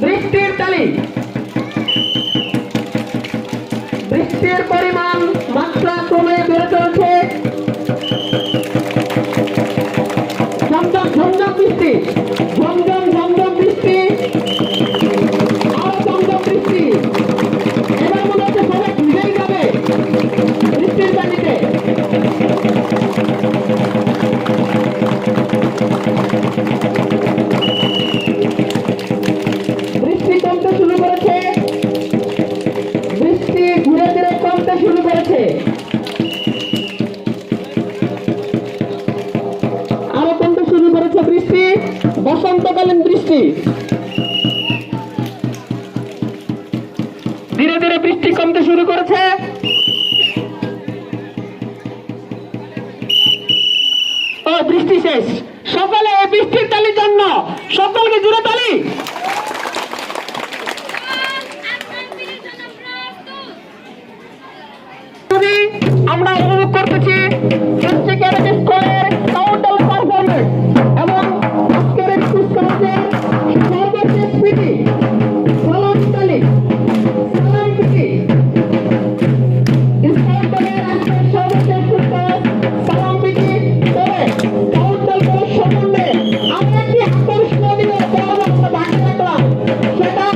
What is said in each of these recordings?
বৃষ্টির তালি, বৃষ্টির পরিমাণ মাত্রা কমে বেড়ে চলছে। ঝমঝম ঝমঝম বৃষ্টি, ঝমঝম ঝমঝম বৃষ্টি, আরো ঝমঝম বৃষ্টি। এবার মনে হচ্ছে সবাই ভিজেই যাবে বৃষ্টির পানিতে। বৃষ্টি কমতে শুরু করেছে, বৃষ্টি ধীরে ধীরে কমতে শুরু করেছে। আরো কমতে শুরু করেছে বৃষ্টি, বসন্তকালীন বৃষ্টি। ধীরে ধীরে বৃষ্টি কমতে শুরু করেছে। ও বৃষ্টি শেষ। সকলে এই বৃষ্টির তালির জন্য সকলকে জুড়ে তালি। আমরা উপভোগ করতেছি স্কুলের কাউন্টার পারফরমেন্স এবং আজকের কুচকাওয়াজের সর্বশেষ পিটি সালাম তালি, সালাম পিটি। স্কাউটের আজকের সর্বশেষ কুচকাওয়াজ সালাম পিটি। তবে কাউন্টার সম্বন্ধে আমরা একটি আকর্ষণীয় পর্ব আমরা বাকি রাখলাম, সেটা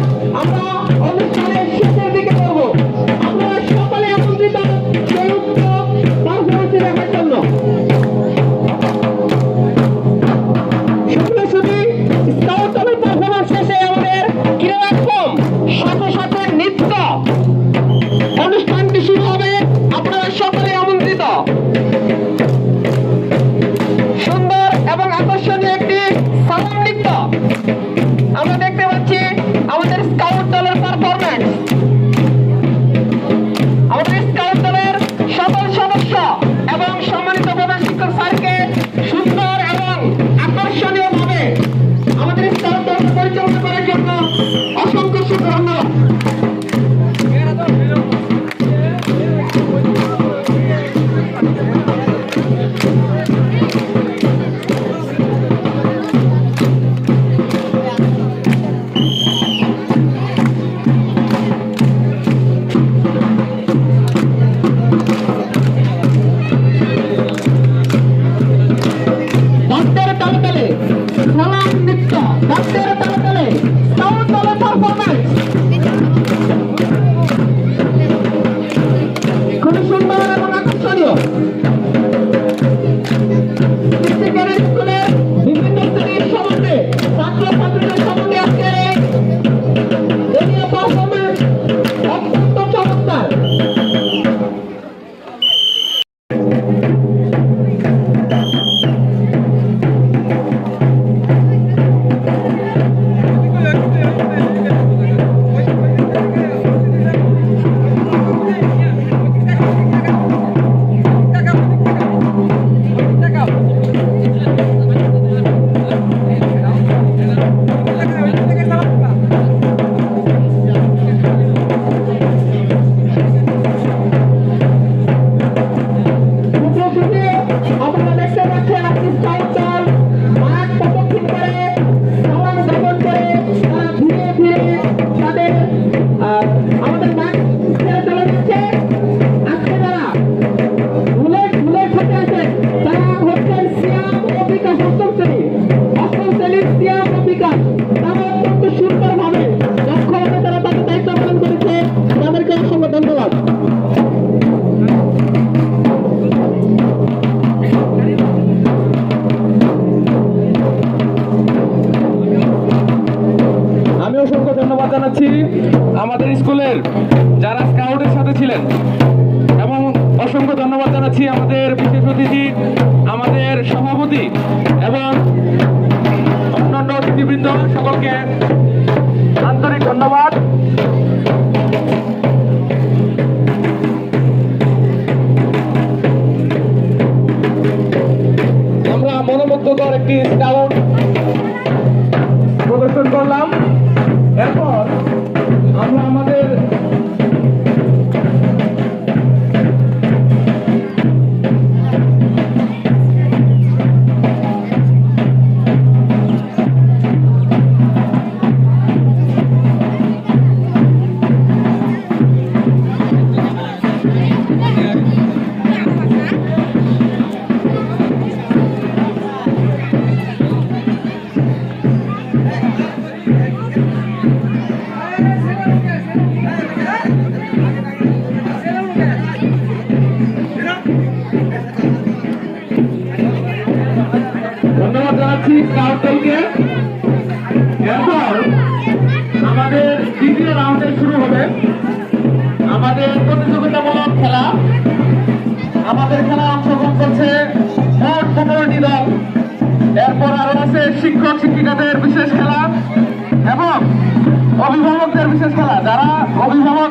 আমরা অনুষ্ঠানের শেষের দিকে করবো। আপনারা সকলে আমন্ত্রিত সেই উক্ত পারফরমেন্স দেখার জন্য। জানাচ্ছি আমাদের স্কুলের যারা স্কাউটের সাথে ছিলেন, এবং অসংখ্য ধন্যবাদ জানাচ্ছি আমাদের বিশেষ অতিথি, আমাদের সভাপতি এবং অন্যান্য অতিথিবৃন্দ সকলকে আন্তরিক ধন্যবাদ। আমরা মনোমুগ্ধকর একটি স্কাউট প্রদর্শন করলাম। এরপর আমরা আমাদের ধন্যবাদ জানাচ্ছি স্কাউট দলকে। এরপর আমাদের দ্বিতীয় রাউন্ডে শুরু হবে আমাদের প্রতিযোগিতামূলক খেলা। আমাদের খেলায় অংশগ্রহণ করছে মোট 15টি দল। এরপর আরো আছে শিক্ষক শিক্ষিকাদের বিশেষ খেলা এবং অভিভাবকদের বিশেষ খেলা। যারা অভিভাবক